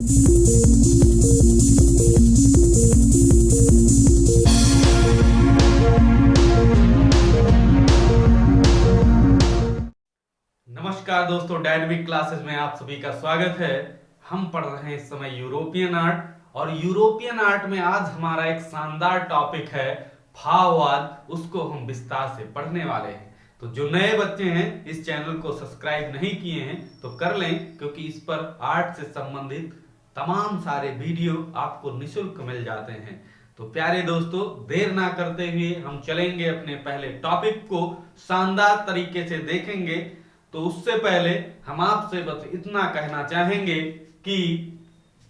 नमस्कार दोस्तों, dynamic classes में आप सभी का स्वागत है। हम पढ़ रहे हैं इस समय यूरोपियन आर्ट, और यूरोपियन आर्ट में आज हमारा एक शानदार टॉपिक है भाववाद। उसको हम विस्तार से पढ़ने वाले हैं। तो जो नए बच्चे हैं इस चैनल को सब्सक्राइब नहीं किए हैं तो कर लें, क्योंकि इस पर आर्ट से संबंधित तमाम सारे वीडियो आपको निःशुल्क मिल जाते हैं। तो प्यारे दोस्तों, देर ना करते हुए हम चलेंगे अपने पहले टॉपिक को शानदार तरीके से देखेंगे। तो उससे पहले हम आपसे बस इतना कहना चाहेंगे कि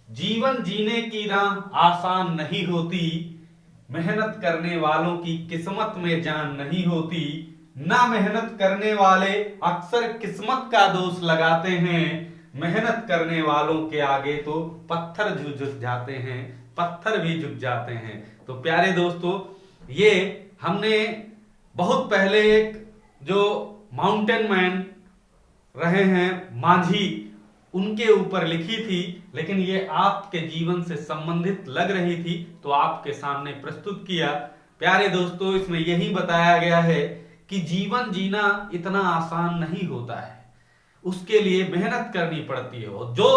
जीवन जीने की राह आसान नहीं होती, मेहनत करने वालों की किस्मत में जान नहीं होती। ना मेहनत करने वाले अक्सर किस्मत का दोष लगाते हैं, मेहनत करने वालों के आगे तो पत्थर झुक जाते हैं, पत्थर भी झुक जाते हैं। तो प्यारे दोस्तों, ये हमने बहुत पहले एक जो माउंटेन मैन रहे हैं माझी, उनके ऊपर लिखी थी, लेकिन ये आपके जीवन से संबंधित लग रही थी तो आपके सामने प्रस्तुत किया। प्यारे दोस्तों, इसमें यही बताया गया है कि जीवन जीना इतना आसान नहीं होता है, उसके लिए मेहनत करनी पड़ती है। और जो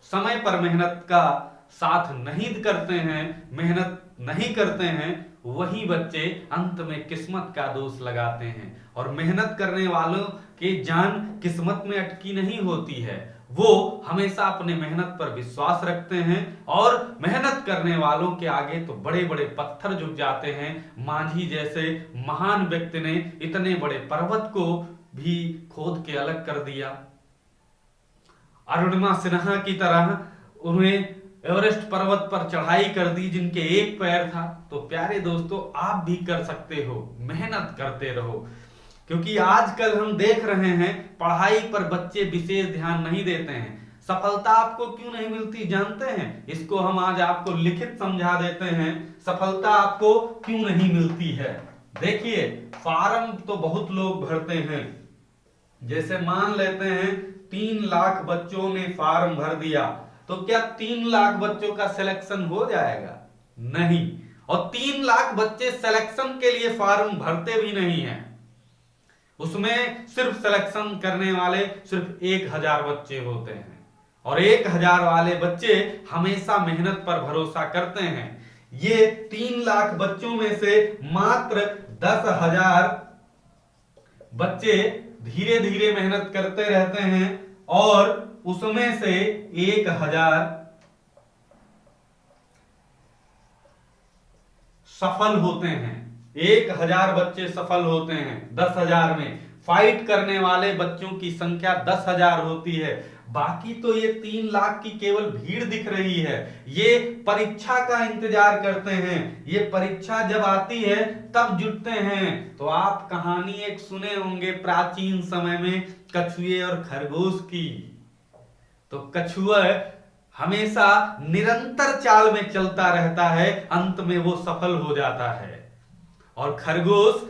समय पर मेहनत का साथ नहीं करते हैं, मेहनत नहीं करते हैं, वही बच्चे अंत में किस्मत का दोष लगाते हैं। और मेहनत करने वालों की जान किस्मत में अटकी नहीं होती है, वो हमेशा अपने मेहनत पर विश्वास रखते हैं, और मेहनत करने वालों के आगे तो बड़े बड़े पत्थर झुक जाते हैं। माझी जैसे महान व्यक्ति ने इतने बड़े पर्वत को भी खोद के अलग कर दिया। अरुणिमा सिन्हा की तरह उन्हें एवरेस्ट पर्वत पर चढ़ाई कर दी जिनके एक पैर था। तो प्यारे दोस्तों, आप भी कर सकते हो, मेहनत करते रहो। क्योंकि आजकल हम देख रहे हैं पढ़ाई पर बच्चे विशेष ध्यान नहीं देते हैं। सफलता आपको क्यों नहीं मिलती जानते हैं? इसको हम आज आपको लिखित समझा देते हैं। सफलता आपको क्यों नहीं मिलती है? देखिए, फॉर्म तो बहुत लोग भरते हैं। जैसे मान लेते हैं 3 लाख बच्चों ने फॉर्म भर दिया, तो क्या 3 लाख बच्चों का सिलेक्शन हो जाएगा? नहीं। और 3 लाख बच्चे सिलेक्शन के लिए फॉर्म भरते भी नहीं हैं। उसमें सिर्फ सिलेक्शन करने वाले सिर्फ 1000 बच्चे होते हैं, और 1000 वाले बच्चे हमेशा मेहनत पर भरोसा करते हैं। ये 3 लाख बच्चों में से मात्र 10,000 बच्चे धीरे धीरे मेहनत करते रहते हैं, और उसमें से 1000 सफल होते हैं। 1000 बच्चे सफल होते हैं। 10,000 में फाइट करने वाले बच्चों की संख्या 10,000 होती है। बाकी तो ये 3 लाख की केवल भीड़ दिख रही है। ये परीक्षा का इंतजार करते हैं, ये परीक्षा जब आती है तब जुटते हैं। तो आप कहानी एक सुने होंगे प्राचीन समय में कछुए और खरगोश की। तो कछुआ हमेशा निरंतर चाल में चलता रहता है, अंत में वो सफल हो जाता है, और खरगोश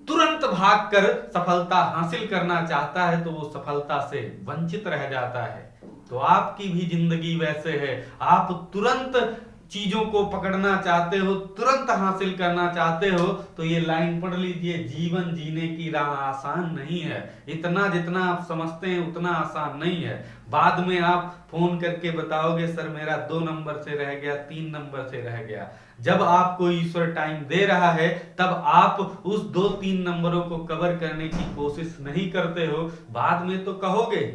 तुरंत भागकर सफलता हासिल करना चाहता है तो वो सफलता से वंचित रह जाता है। तो आपकी भी जिंदगी वैसे है। आप तुरंत चीजों को पकड़ना चाहते हो, तुरंत हासिल करना चाहते हो, तो ये लाइन पढ़ लीजिए, जीवन जीने की राह आसान नहीं है। इतना जितना आप समझते हैं उतना आसान नहीं है। बाद में आप फोन करके बताओगे सर मेरा 2 नंबर से रह गया, 3 नंबर से रह गया। जब आपको ईश्वर टाइम दे रहा है तब आप उस 2-3 नंबरों को कवर करने की कोशिश नहीं करते हो, बाद में तो कहोगे ही।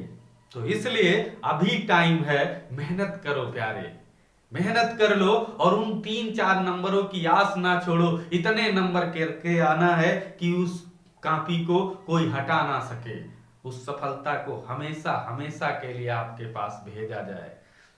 तो इसलिए अभी टाइम है, मेहनत करो प्यारे, मेहनत कर लो, और उन 3-4 नंबरों की आस ना छोड़ो। इतने नंबर करके आना है कि उस कॉपी को कोई हटा ना सके, उस सफलता को हमेशा हमेशा के लिए आपके पास भेजा जाए।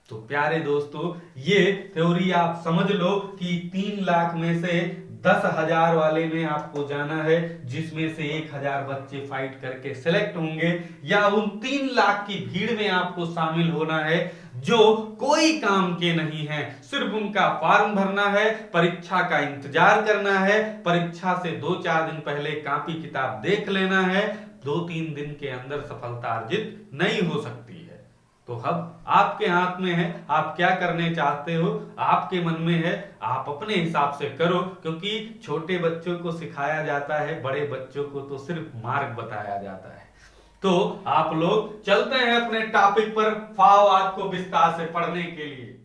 तो प्यारे दोस्तों, ये थ्योरी आप समझ लो कि 3 लाख में से 10,000 वाले में आपको जाना है, जिसमें से 1000 बच्चे फाइट करके सिलेक्ट होंगे, या उन 3 लाख की भीड़ में आपको शामिल होना है जो कोई काम के नहीं है, सिर्फ उनका फॉर्म भरना है, परीक्षा का इंतजार करना है, परीक्षा से 2-4 दिन पहले कॉपी किताब देख लेना है। 2-3 दिन के अंदर सफलता अर्जित नहीं हो सकती है। तो तो अब आपके हाथ में है, आप क्या करने चाहते हो, आपके मन में है, आप अपने हिसाब से करो, क्योंकि छोटे बच्चों को सिखाया जाता है, बड़े बच्चों को तो सिर्फ मार्ग बताया जाता है। तो आप लोग चलते हैं अपने टॉपिक पर फाववाद को विस्तार से पढ़ने के लिए।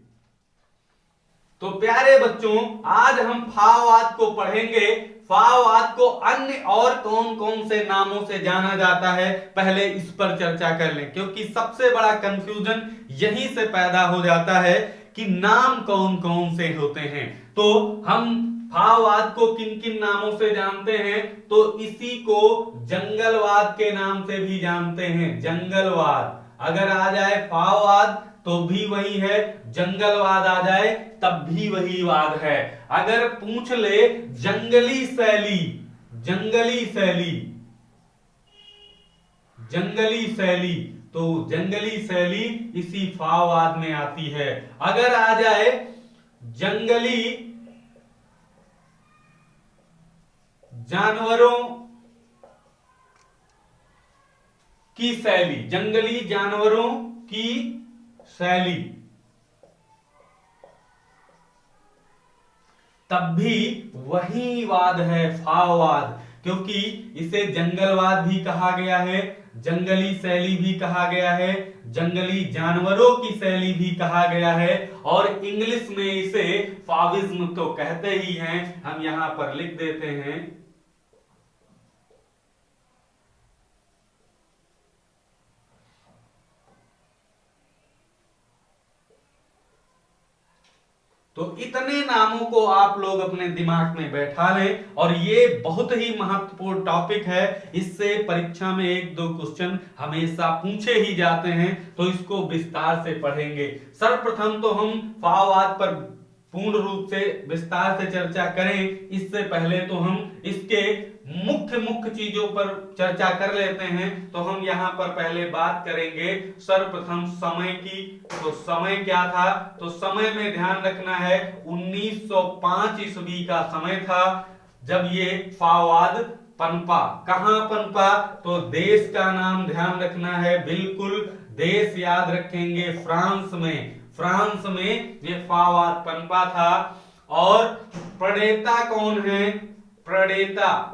तो प्यारे बच्चों, आज हम फाववाद को पढ़ेंगे। फाववाद को अन्य और कौन कौन से नामों से जाना जाता है, पहले इस पर चर्चा कर लें, क्योंकि सबसे बड़ा कंफ्यूजन यहीं से पैदा हो जाता है कि नाम कौन कौन से होते हैं। तो हम फाववाद को किन किन नामों से जानते हैं, तो इसी को जंगलवाद के नाम से भी जानते हैं। जंगलवाद, अगर आ जाए फाववाद तो भी वही है, जंगलवाद आ जाए तब भी वही वाद है। अगर पूछ ले जंगली शैली, जंगली शैली, जंगली शैली, तो जंगली शैली इसी फाववाद में आती है। अगर आ जाए जंगली जानवरों की शैली, जंगली जानवरों की शैली, तब भी वही वाद है फाववाद, क्योंकि इसे जंगलवाद भी कहा गया है, जंगली शैली भी कहा गया है, जंगली जानवरों की शैली भी कहा गया है, और इंग्लिश में इसे फाविज्म तो कहते ही हैं। हम यहां पर लिख देते हैं तो इतने नामों को आप लोग अपने दिमाग में बैठा लें, और ये बहुत ही महत्वपूर्ण टॉपिक है। इससे परीक्षा में 1-2 क्वेश्चन हमेशा पूछे ही जाते हैं, तो इसको विस्तार से पढ़ेंगे। सर्वप्रथम तो हम फाववाद पर पूर्ण रूप से विस्तार से चर्चा करें, इससे पहले तो हम इसके मुख्य मुख्य चीजों पर चर्चा कर लेते हैं। तो हम यहाँ पर पहले बात करेंगे सर्वप्रथम समय की। तो समय क्या था, तो समय में ध्यान रखना है 1905 ईस्वी का समय था जब ये फाववाद पनपा। कहां पनपा, तो देश का नाम ध्यान रखना है, बिल्कुल देश याद रखेंगे, फ्रांस में। फ्रांस में ये फाववाद पनपा था। और प्रणेता कौन है, प्रणेता,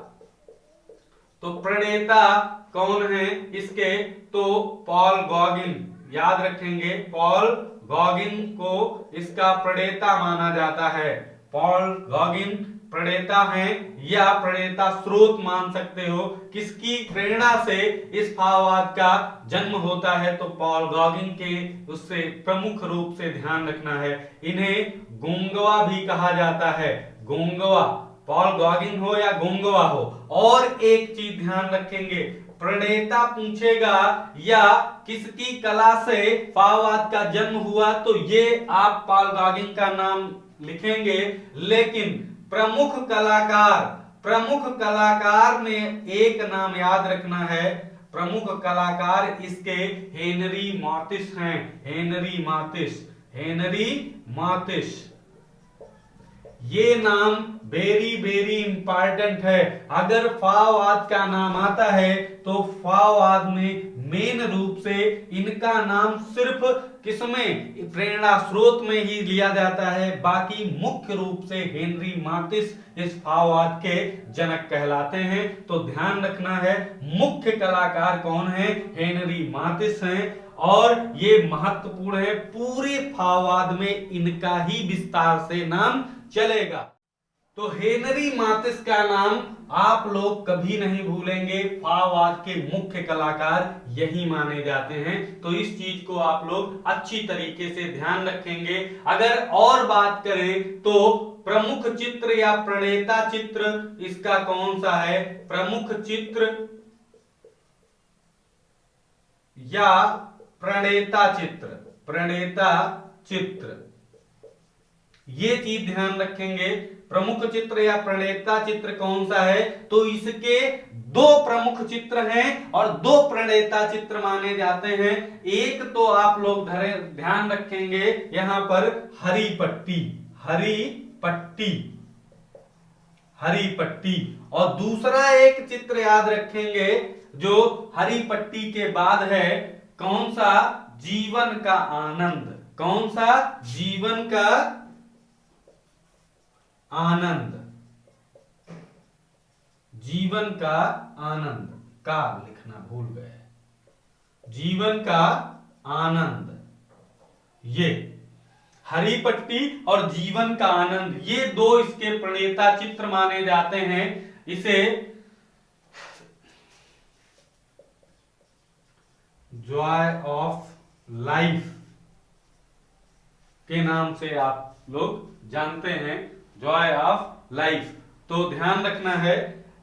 तो प्रणेता कौन है इसके, तो पॉल गॉगिन, याद रखेंगे, पॉल गॉगिन को इसका प्रणेता माना जाता है। पॉल गॉगिन प्रणेता हैं, या प्रणेता स्रोत मान सकते हो। किसकी प्रेरणा से इस फाववाद का जन्म होता है, तो पॉल गॉगिन के, उससे प्रमुख रूप से ध्यान रखना है। इन्हें गोंगवा भी कहा जाता है, गोंगवा, पॉल गॉगिन हो या गोंगवा हो। और एक चीज ध्यान रखेंगे, प्रणेता पूछेगा या किसकी कला से फाववाद का जन्म हुआ, तो ये आप पॉल गॉगिन का नाम लिखेंगे, लेकिन प्रमुख कलाकार, प्रमुख कलाकार में एक नाम याद रखना है, प्रमुख कलाकार इसके हेनरी मातिस हैं, हेनरी मातिस, हेनरी मातिस। ये नाम वेरी वेरी इंपॉर्टेंट है। अगर फाववाद का नाम आता है तो फाववाद में मेन रूप से इनका नाम सिर्फ किसमें, प्रेरणा स्रोत में ही लिया जाता है, बाकी मुख्य रूप से हेनरी मातिस इस फाववाद के जनक कहलाते हैं। तो ध्यान रखना है मुख्य कलाकार कौन है, हेनरी मातिस हैं, और ये महत्वपूर्ण है, पूरे फाववाद में इनका ही विस्तार से नाम चलेगा। तो हेनरी मातिस का नाम आप लोग कभी नहीं भूलेंगे, फाववाद के मुख्य कलाकार यही माने जाते हैं। तो इस चीज को आप लोग अच्छी तरीके से ध्यान रखेंगे। अगर और बात करें तो प्रमुख चित्र या प्रणेता चित्र इसका कौन सा है, प्रमुख चित्र या प्रणेता चित्र, प्रणेता चित्र, ये चीज ध्यान रखेंगे। प्रमुख चित्र या प्रणेता चित्र कौन सा है, तो इसके 2 प्रमुख चित्र हैं और 2 प्रणेता चित्र माने जाते हैं। एक तो आप लोग ध्यान रखेंगे यहां पर हरी पट्टी, हरी पट्टी, हरी पट्टी, और दूसरा एक चित्र याद रखेंगे जो हरी पट्टी के बाद है, कौन सा, जीवन का आनंद। कौन सा? जीवन का आनंद। जीवन का आनंद का लिखना भूल गए। जीवन का आनंद, ये हरी पट्टी और जीवन का आनंद, ये दो इसके प्रणेता चित्र माने जाते हैं। इसे जॉय ऑफ लाइफ के नाम से आप लोग जानते हैं, जॉय ऑफ लाइफ। तो ध्यान रखना है,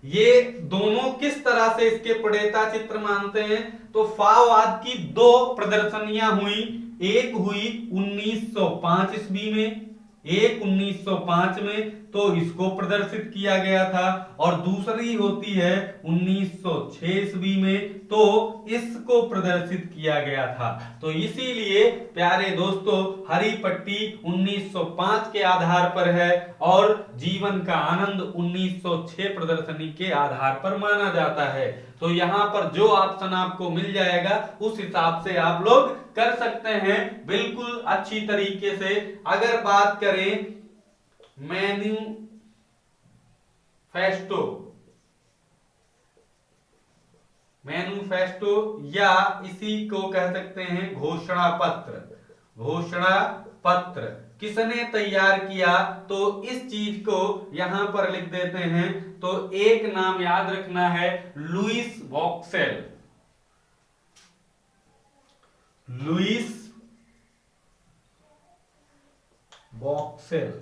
ये दोनों किस तरह से इसके प्रणेता चित्र मानते हैं। तो फाववाद की दो प्रदर्शनियां हुई, एक हुई 1905 ईस्वी में, एक 1905 में, तो इसको प्रदर्शित किया गया था, और दूसरी होती है 1906 ईस्वी में, तो इसको प्रदर्शित किया गया था। तो इसीलिए प्यारे दोस्तों, हरी पट्टी 1905 के आधार पर है और जीवन का आनंद 1906 प्रदर्शनी के आधार पर माना जाता है। तो यहाँ पर जो ऑप्शन आपको मिल जाएगा उस हिसाब से आप लोग कर सकते हैं बिल्कुल अच्छी तरीके से। अगर बात करें मैन्युफेस्टो या इसी को कह सकते हैं घोषणा पत्र। घोषणा पत्र किसने तैयार किया, तो इस चीज को यहां पर लिख देते हैं। तो एक नाम याद रखना है, लुईस वॉक्सेल। लुईस वॉक्सेल,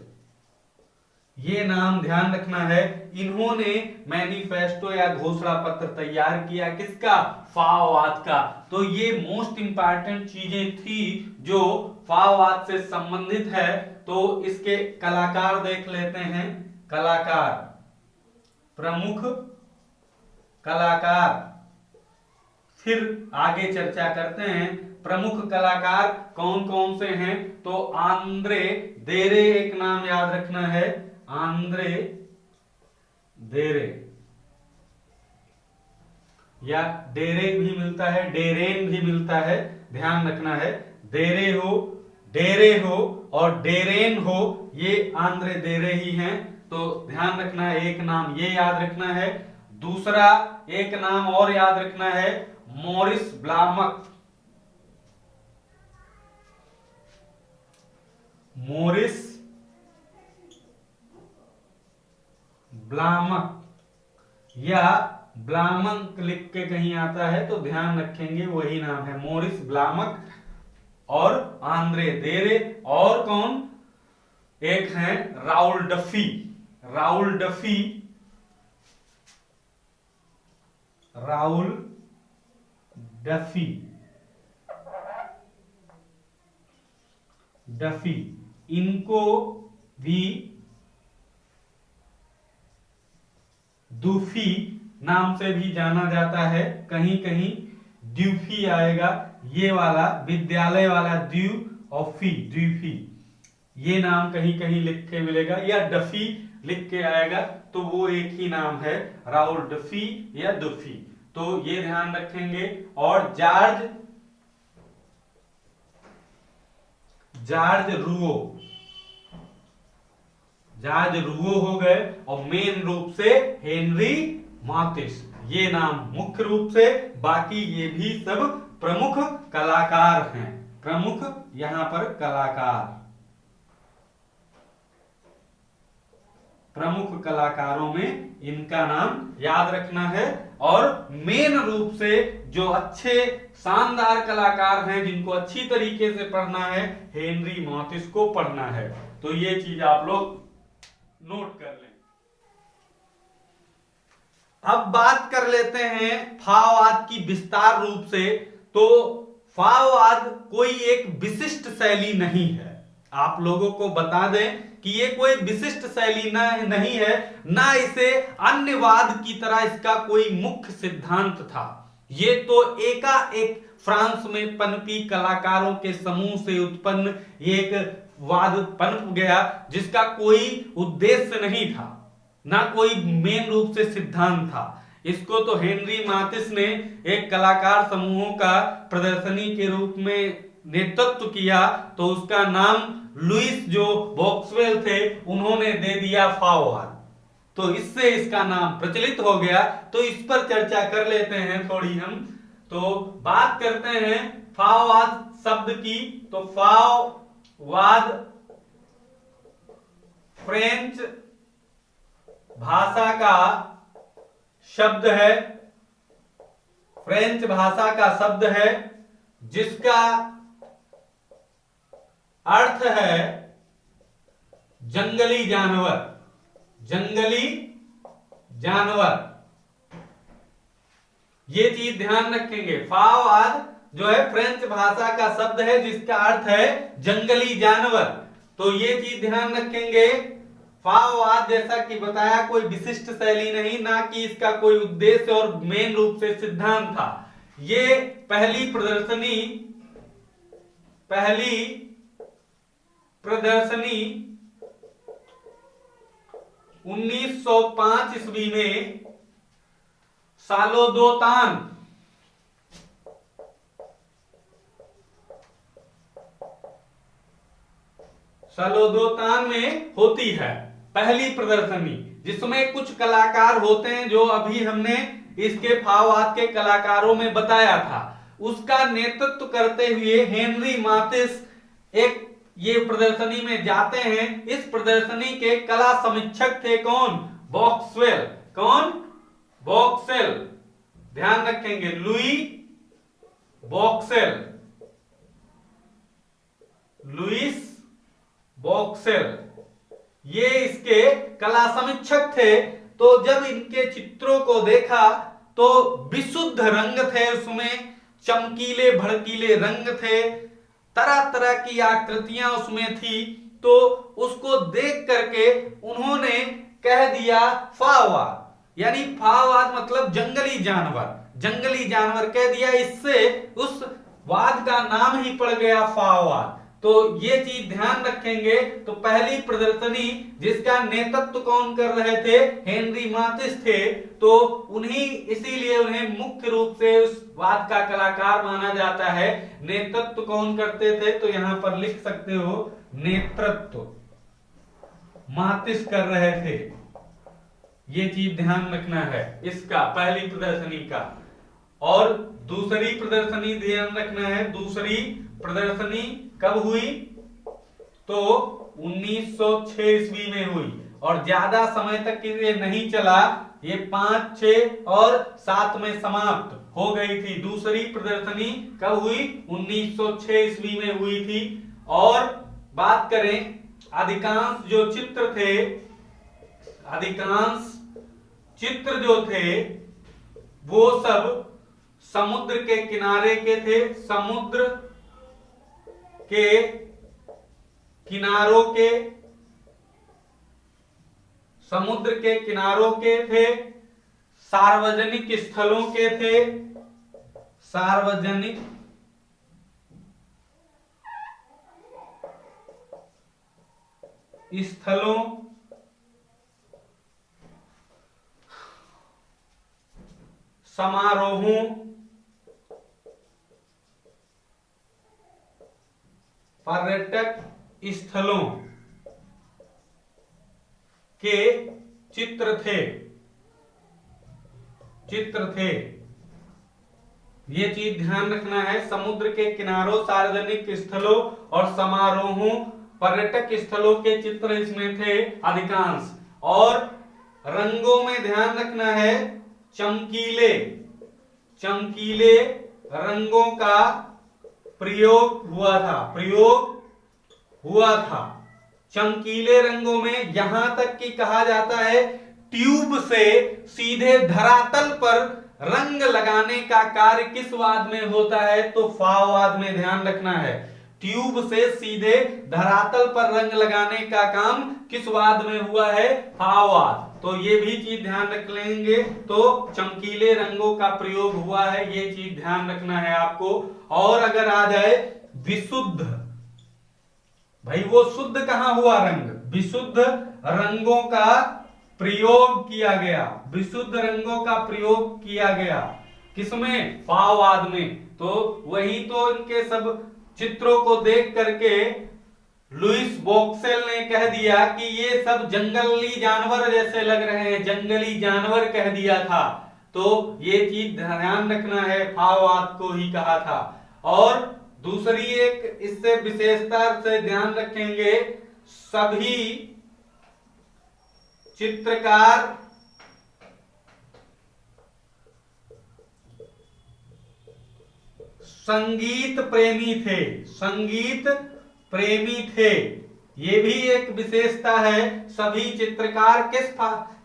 ये नाम ध्यान रखना है। इन्होंने मैनिफेस्टो या घोषणा पत्र तैयार किया, किसका? फाववाद का। तो ये मोस्ट इंपॉर्टेंट चीजें थी जो फाववाद से संबंधित है। तो इसके कलाकार देख लेते हैं। कलाकार, प्रमुख कलाकार, फिर आगे चर्चा करते हैं। प्रमुख कलाकार कौन कौन से हैं? तो आंद्रे देरे एक नाम याद रखना है, आंद्रे देरे, या डेरे भी मिलता है, डेरेन भी मिलता है, ध्यान रखना है। देरे हो, डेरे हो और डेरेन हो, ये आंद्रे देरे ही हैं। तो ध्यान रखना है, एक नाम ये याद रखना है। दूसरा एक नाम और याद रखना है, मॉरिस ब्लामक। मॉरिस ब्लामक या ब्लामक लिख के कहीं आता है तो ध्यान रखेंगे, वही नाम है, मॉरिस ब्लामक और आंद्रे देरे। और कौन? एक है Raul Duffy. Raul Duffy, Raul Duffy, Duffy, इनको भी दूफी नाम से भी जाना जाता है, कहीं कहीं ड्यूफी आएगा, ये वाला विद्यालय वाला द्यू और फी, द्यूफी, ये नाम कहीं कहीं लिख के मिलेगा, या डफी लिख के आएगा, तो वो एक ही नाम है, राउल डफी या दुफी। तो ये ध्यान रखेंगे। और जॉर्ज रूओ, जॉर्ज रूओ हो गए, और मेन रूप से हेनरी माथिस, ये नाम मुख्य रूप से। बाकी ये भी सब प्रमुख कलाकार हैं, प्रमुख यहां पर कलाकार, प्रमुख कलाकारों में इनका नाम याद रखना है। और मेन रूप से जो अच्छे शानदार कलाकार हैं, जिनको अच्छी तरीके से पढ़ना है, हेनरी माथिस को पढ़ना है। तो ये चीज आप लोग नोट कर लें। अब बात कर लेते हैं फाववाद की विस्तार रूप से। तो फाववाद कोई एक विशिष्ट शैली नहीं है, आप लोगों को बता दें कि ये कोई विशिष्ट शैली नहीं है, ना इसे अन्यवाद की तरह इसका कोई मुख्य सिद्धांत था। ये तो एकाएक फ्रांस में पनपी कलाकारों के समूह से उत्पन्न एक वाद पनप गया, जिसका कोई उद्देश्य नहीं था, ना कोई मेन रूप से सिद्धांत था। इसको तो हेनरी मातिस ने एक कलाकार समूहों का प्रदर्शनी के रूप में नेतृत्व किया, तो उसका नाम लुइस जो बॉक्सवेल थे उन्होंने दे दिया फाओवाद। तो इससे इसका नाम प्रचलित हो गया। तो इस पर चर्चा कर लेते हैं थोड़ी हम। तो बात करते हैं फाओवाद शब्द की। तो फाओवाद फ्रेंच भाषा का शब्द है, फ्रेंच भाषा का शब्द है जिसका अर्थ है जंगली जानवर, जंगली जानवर। ये चीज ध्यान रखेंगे। फाओवाद जो है फ्रेंच भाषा का शब्द है जिसका अर्थ है जंगली जानवर। तो ये चीज ध्यान रखेंगे। फाओवाद जैसा कि बताया कोई विशिष्ट शैली नहीं, ना कि इसका कोई उद्देश्य और मेन रूप से सिद्धांत था। ये पहली प्रदर्शनी 1905 ईस्वी में सालोदोतान में होती है पहली प्रदर्शनी, जिसमें कुछ कलाकार होते हैं जो अभी हमने इसके फाओवाद के कलाकारों में बताया था। उसका नेतृत्व करते हुए हेनरी मातिस एक ये प्रदर्शनी में जाते हैं। इस प्रदर्शनी के कला समीक्षक थे कौन? बॉक्सवेल। कौन? बॉक्सवेल। ध्यान रखेंगे, लुई बॉक्सवेल, लुइस बॉक्सवेल ये इसके कला समीक्षक थे। तो जब इनके चित्रों को देखा तो विशुद्ध रंग थे, उसमें चमकीले भड़कीले रंग थे, तरह तरह की आकृतियां उसमें थी। तो उसको देख करके उन्होंने कह दिया फाओवाद, यानी फाओवाद मतलब जंगली जानवर, जंगली जानवर कह दिया। इससे उस वाद का नाम ही पड़ गया फाओवाद। तो ये चीज ध्यान रखेंगे। तो पहली प्रदर्शनी जिसका नेतृत्व कौन कर रहे थे? हेनरी मातिस थे। तो उन्हीं इसीलिए उन्हें मुख्य रूप से उस वाद का कलाकार माना जाता है। नेतृत्व कौन करते थे? तो यहां पर लिख सकते हो नेतृत्व मातिस कर रहे थे। ये चीज ध्यान रखना है इसका, पहली प्रदर्शनी का। और दूसरी प्रदर्शनी ध्यान रखना है। दूसरी प्रदर्शनी कब हुई? तो 1906 ईस्वी में हुई, और ज्यादा समय तक ये नहीं चला। ये 5, 6 और 7 में समाप्त हो गई थी। दूसरी प्रदर्शनी कब हुई? 1906 ईस्वी में हुई थी। और बात करें अधिकांश जो चित्र थे, अधिकांश चित्र जो थे वो सब समुद्र के किनारे के थे, समुद्र के किनारों के, समुद्र के किनारों के थे, सार्वजनिक स्थलों के थे, सार्वजनिक स्थलों, समारोहों, पर्यटक स्थलों के चित्र थे, ये चीज ध्यान रखना है। समुद्र के किनारों, सार्वजनिक स्थलों और समारोहों, पर्यटक स्थलों के चित्र इसमें थे अधिकांश। और रंगों में ध्यान रखना है, चमकीले चमकीले रंगों का प्रयोग हुआ था, चमकीले रंगों में यहां तक कि कहा जाता है ट्यूब से सीधे धरातल पर रंग लगाने का कार्य किस वाद में होता है? तो फाओवाद में। ध्यान रखना है, ट्यूब से सीधे धरातल पर रंग लगाने का काम किस वाद में हुआ है? फाओवाद। तो ये भी चीज ध्यान रख लेंगे। तो चमकीले रंगों का प्रयोग हुआ है, ये चीज ध्यान रखना है आपको। और अगर आ जाए विशुद्ध, भाई वो शुद्ध कहां हुआ? रंग। विशुद्ध रंगों का प्रयोग किया गया, विशुद्ध रंगों का प्रयोग किया गया। किसमें? फाववाद में। तो वही तो इनके सब चित्रों को देख करके लुईस वोक्सेल ने कह दिया कि ये सब जंगली जानवर जैसे लग रहे हैं, जंगली जानवर कह दिया था। तो ये चीज ध्यान रखना है, फाववाद को ही कहा था। और दूसरी एक इससे विशेषता से ध्यान रखेंगे, सभी चित्रकार संगीत प्रेमी थे, संगीत प्रेमी थे। ये भी एक विशेषता है। सभी चित्रकार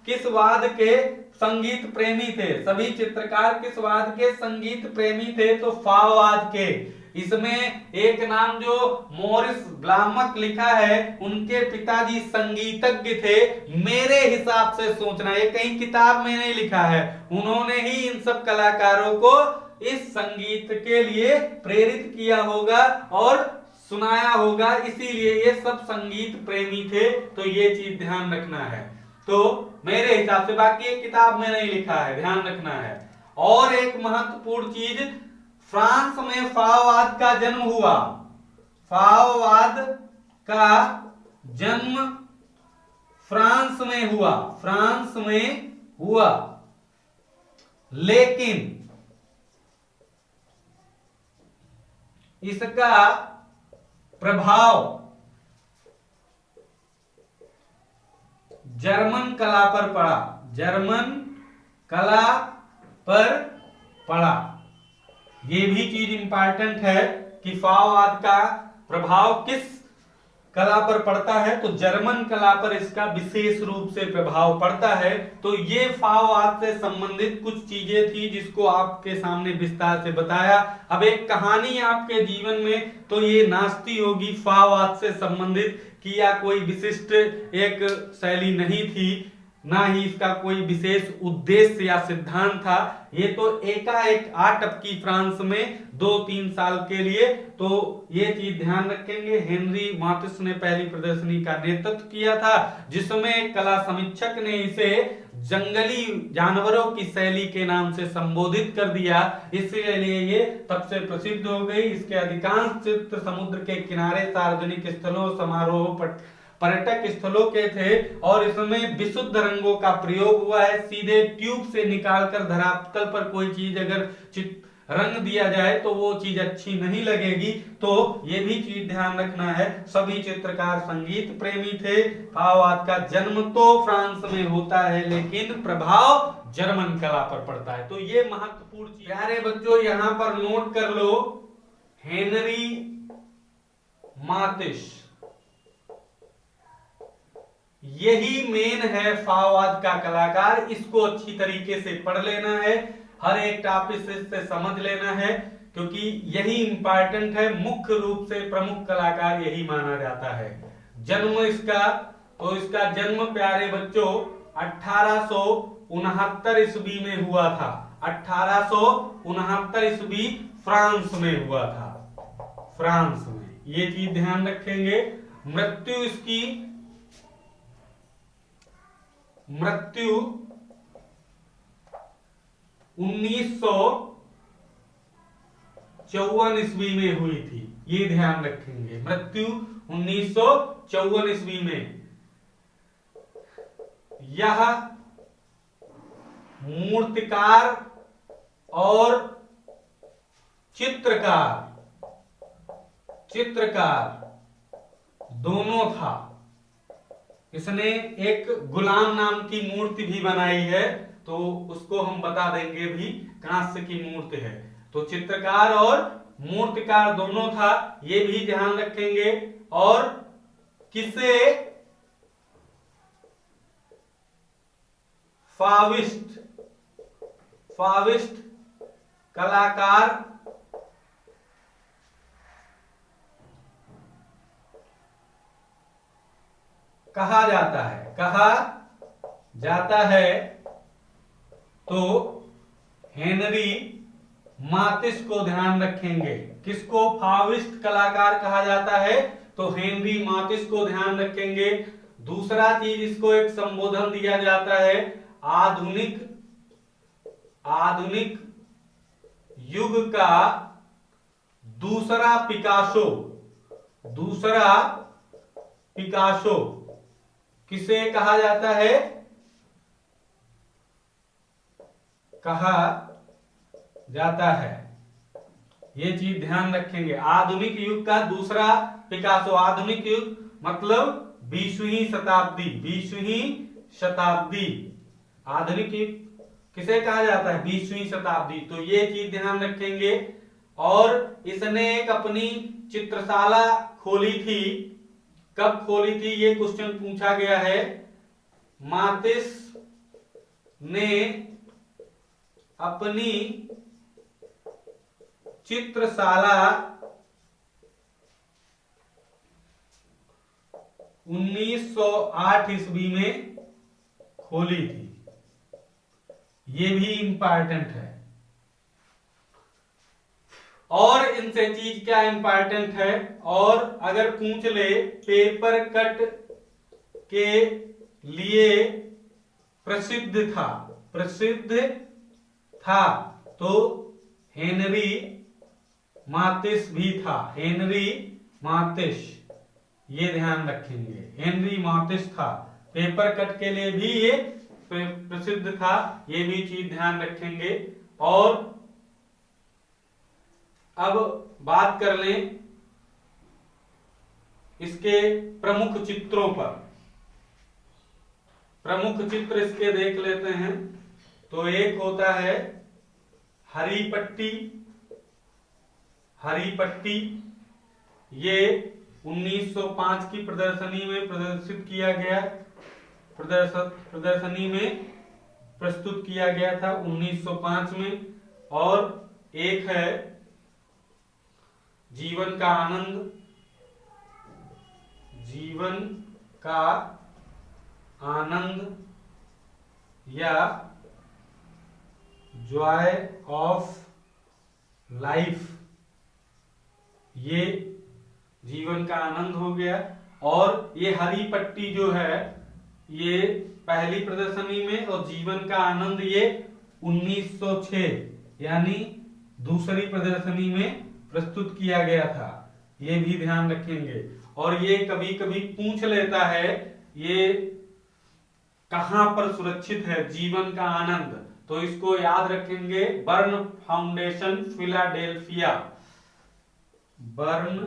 किस वाद के संगीत प्रेमी थे? सभी चित्रकार किस वाद के संगीत प्रेमी थे? तो फाववाद के। इसमें एक नाम जो मोरिस ब्लामक लिखा है, उनके पिताजी संगीतज्ञ थे। मेरे हिसाब से सोचना, ये कहीं किताब में नहीं लिखा है, उन्होंने ही इन सब कलाकारों को इस संगीत के लिए प्रेरित किया होगा और सुनाया होगा, इसीलिए ये सब संगीत प्रेमी थे। तो ये चीज ध्यान रखना है। तो मेरे हिसाब से, बाकी एक किताब में नहीं लिखा है, ध्यान रखना है। और एक महत्वपूर्ण चीज, फ्रांस में फाववाद का जन्म हुआ। फाववाद का जन्म फ्रांस में हुआ, फ्रांस में हुआ। लेकिन इसका प्रभाव जर्मन कला पर पड़ा, जर्मन कला पर पड़ा। ये भी चीज इंपॉर्टेंट है कि फाववाद का प्रभाव किस कला पर पड़ता है, तो जर्मन कला पर इसका विशेष रूप से प्रभाव पड़ता है। तो ये फाववाद से संबंधित कुछ चीजें थी जिसको आपके सामने विस्तार से बताया। अब एक कहानी आपके जीवन में तो ये नाश्ती होगी, फाववाद से संबंधित कि या कोई विशिष्ट एक शैली नहीं थी, ना ही इसका कोई विशेष उद्देश्य या सिद्धांत था। ये तो एकाएक आ टपकी फ्रांस में 2-3 साल के लिए। तो ये चीज ध्यान रखेंगे। हेनरी मातिस ने पहली प्रदर्शनी का नेतृत्व किया था, जिसमें कला समीक्षक ने इसे जंगली जानवरों की शैली के नाम से संबोधित कर दिया, इसलिए ये तब से प्रसिद्ध हो गई। इसके अधिकांश चित्र समुद्र के किनारे, सार्वजनिक स्थलों, समारोह, पर्यटक स्थलों के थे और इसमें विशुद्ध रंगों का प्रयोग हुआ है। सीधे ट्यूब से निकालकर धरातल पर कोई चीज अगर रंग दिया जाए तो वो चीज अच्छी नहीं लगेगी। तो ये भी चीज ध्यान रखना है, सभी चित्रकार संगीत प्रेमी थे। फाववाद का जन्म तो फ्रांस में होता है, लेकिन प्रभाव जर्मन कला पर पड़ता है। तो ये महत्वपूर्ण चीज। प्यारे बच्चों, यहां पर नोट कर लो, हेनरी मातिस, यही मेन है फाववाद का कलाकार। इसको अच्छी तरीके से पढ़ लेना है, हर एक टॉपिक से समझ लेना है, क्योंकि यही इंपॉर्टेंट है। मुख्य रूप से प्रमुख कलाकार यही माना जाता है। जन्म इसका, तो इसका जन्म प्यारे बच्चों 1869 ईस्वी में हुआ था। 1869 ईस्वी फ्रांस में हुआ था, फ्रांस में। ये चीज ध्यान रखेंगे। मृत्यु इसकी, मृत्यु 1954 ईस्वी में हुई थी, ये ध्यान रखेंगे। मृत्यु 1954 ईस्वी में। यह मूर्तिकार और चित्रकार दोनों था। इसने एक गुलाम नाम की मूर्ति भी बनाई है, तो उसको हम बता देंगे भी, कांस्य की मूर्ति है। तो चित्रकार और मूर्तिकार दोनों था, ये भी ध्यान रखेंगे। और किसे फाविस्ट कलाकार कहा जाता है, तो हेनरी मातिस को ध्यान रखेंगे। किसको फाविस्ट कलाकार कहा जाता है? तो हेनरी मातिस को ध्यान रखेंगे। दूसरा चीज, इसको एक संबोधन दिया जाता है आधुनिक आधुनिक युग का दूसरा पिकासो। दूसरा पिकासो किसे कहा जाता है? कहा जाता है, ये चीज ध्यान रखेंगे। आधुनिक युग का दूसरा पिकासो, आधुनिक युग मतलब 20वीं शताब्दी, 20वीं शताब्दी। आधुनिक युग किसे कहा जाता है? 20वीं शताब्दी। तो ये चीज ध्यान रखेंगे। और इसने एक अपनी चित्रशाला खोली थी। कब खोली थी ये क्वेश्चन पूछा गया है। मातिस ने अपनी चित्रशाला 1908 ईस्वी में खोली थी। ये भी इंपॉर्टेंट है। और इनसे चीज क्या इंपॉर्टेंट है, और अगर पूछ ले पेपर कट के लिए प्रसिद्ध था तो हेनरी मातिस भी था। हेनरी मातिस, ये ध्यान रखेंगे, हेनरी मातिस था। पेपर कट के लिए भी ये प्रसिद्ध था, ये भी चीज ध्यान रखेंगे। और अब बात कर लें इसके प्रमुख चित्रों पर। प्रमुख चित्र इसके देख लेते हैं। तो एक होता है हरी पट्टी। हरी पट्टी ये 1905 की प्रदर्शनी में प्रदर्शित किया गया, प्रदर्शनी में प्रस्तुत किया गया था 1905 में। और एक है जीवन का आनंद। जीवन का आनंद या जॉय ऑफ लाइफ, ये जीवन का आनंद हो गया। और ये हरी पट्टी जो है ये पहली प्रदर्शनी में, और जीवन का आनंद ये 1906 यानी दूसरी प्रदर्शनी में प्रस्तुत किया गया था। ये भी ध्यान रखेंगे। और ये कभी कभी पूछ लेता है ये कहां पर सुरक्षित है जीवन का आनंद, तो इसको याद रखेंगे burn foundation Philadelphia. Burn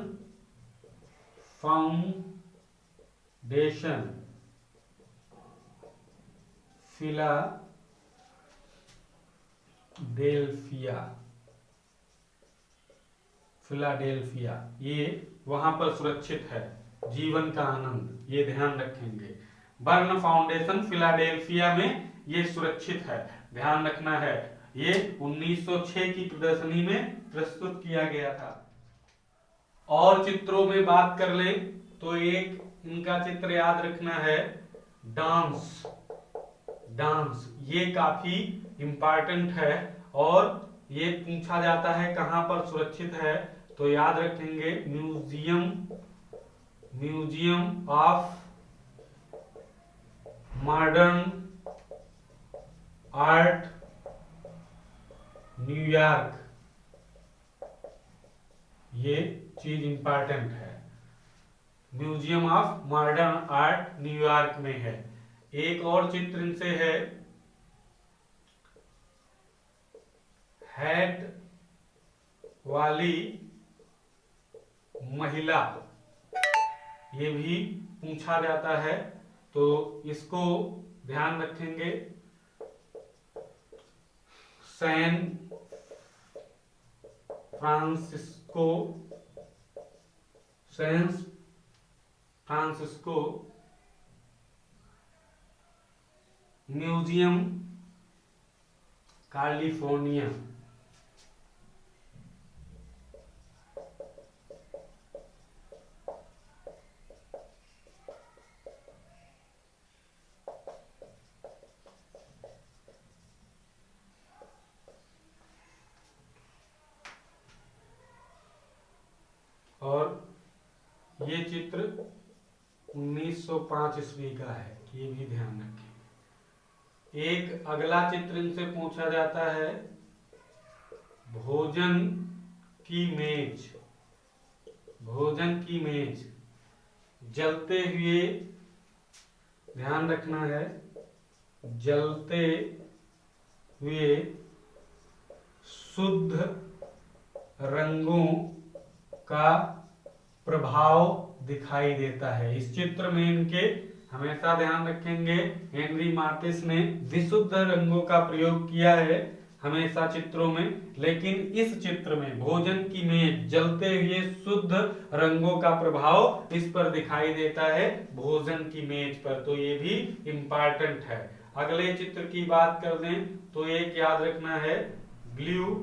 foundation Philadelphia, ये वहां पर सुरक्षित है जीवन का आनंद, ये ध्यान रखेंगे। बर्न फाउंडेशन फिलाडेल्फिया में ये सुरक्षित है, ध्यान रखना है। ये 1906 की प्रदर्शनी में प्रस्तुत किया गया था। और चित्रों में बात कर ले तो एक इनका चित्र याद रखना है डांस। डांस ये काफी इंपॉर्टेंट है और ये पूछा जाता है कहां पर सुरक्षित है, तो याद रखेंगे museum of modern art New York, ये चीज इंपॉर्टेंट है। Museum of modern art New York में है। एक और चित्र इनसे है हैट वाली महिला, ये भी पूछा जाता है, तो इसको ध्यान रखेंगे। San Francisco museum California. और ये चित्र 1905 ईस्वी का है, ये भी ध्यान रखें। एक अगला चित्र इनसे पूछा जाता है, भोजन की मेज। भोजन की मेज जलते हुए, ध्यान रखना है, जलते हुए शुद्ध रंगों का प्रभाव दिखाई देता है। इस चित्र में इनके हमेशा ध्यान रखेंगे, हेनरी मार्टिस ने विशुद्ध रंगों का प्रयोग किया है हमेशा चित्रों में, लेकिन इस चित्र में भोजन की मेज जलते हुए शुद्ध रंगों का प्रभाव इस पर दिखाई देता है, भोजन की मेज पर। तो ये भी इंपॉर्टेंट है। अगले चित्र की बात कर दें तो एक याद रखना है, ब्लू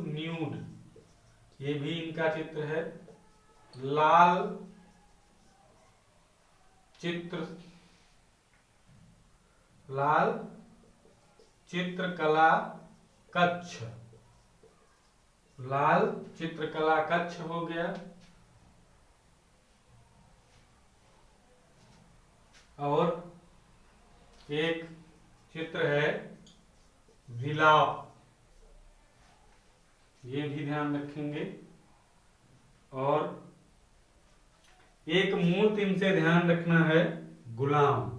न्यूड, ये भी इनका चित्र है। लाल चित्रकला कक्ष, लाल चित्रकला कक्ष हो गया। और एक चित्र है विलाप, ये भी ध्यान रखेंगे। और एक मूर्ति इनसे ध्यान रखना है, गुलाम।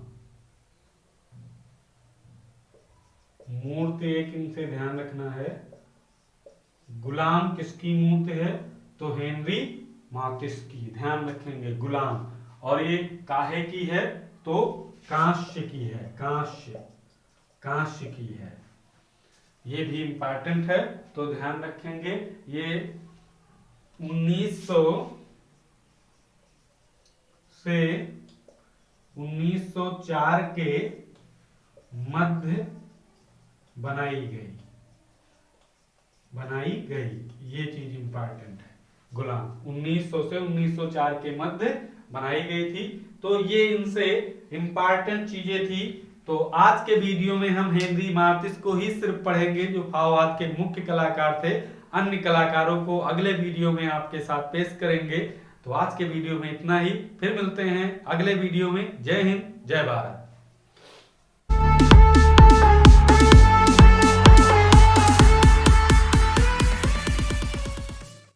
मूर्ति एक इनसे ध्यान रखना है, गुलाम किसकी मूर्ति है? तो हेनरी मार्टिस की, ध्यान रखेंगे गुलाम। और ये काहे की है? तो कांस्य की है, कांस्य की है। ये भी इंपॉर्टेंट है, तो ध्यान रखेंगे। ये 1900 से 1904 के मध्य बनाई गई, ये चीज इंपॉर्टेंट है। गुलाम 1900 से 1904 के मध्य बनाई गई थी। तो ये इनसे इंपॉर्टेंट चीजें थी। तो आज के वीडियो में हम हेनरी मार्टिस को ही सिर्फ पढ़ेंगे, जो भाववाद के मुख्य कलाकार थे। अन्य कलाकारों को अगले वीडियो में आपके साथ पेश करेंगे। तो आज के वीडियो में इतना ही, फिर मिलते हैं अगले वीडियो में। जय हिंद, जय भारत।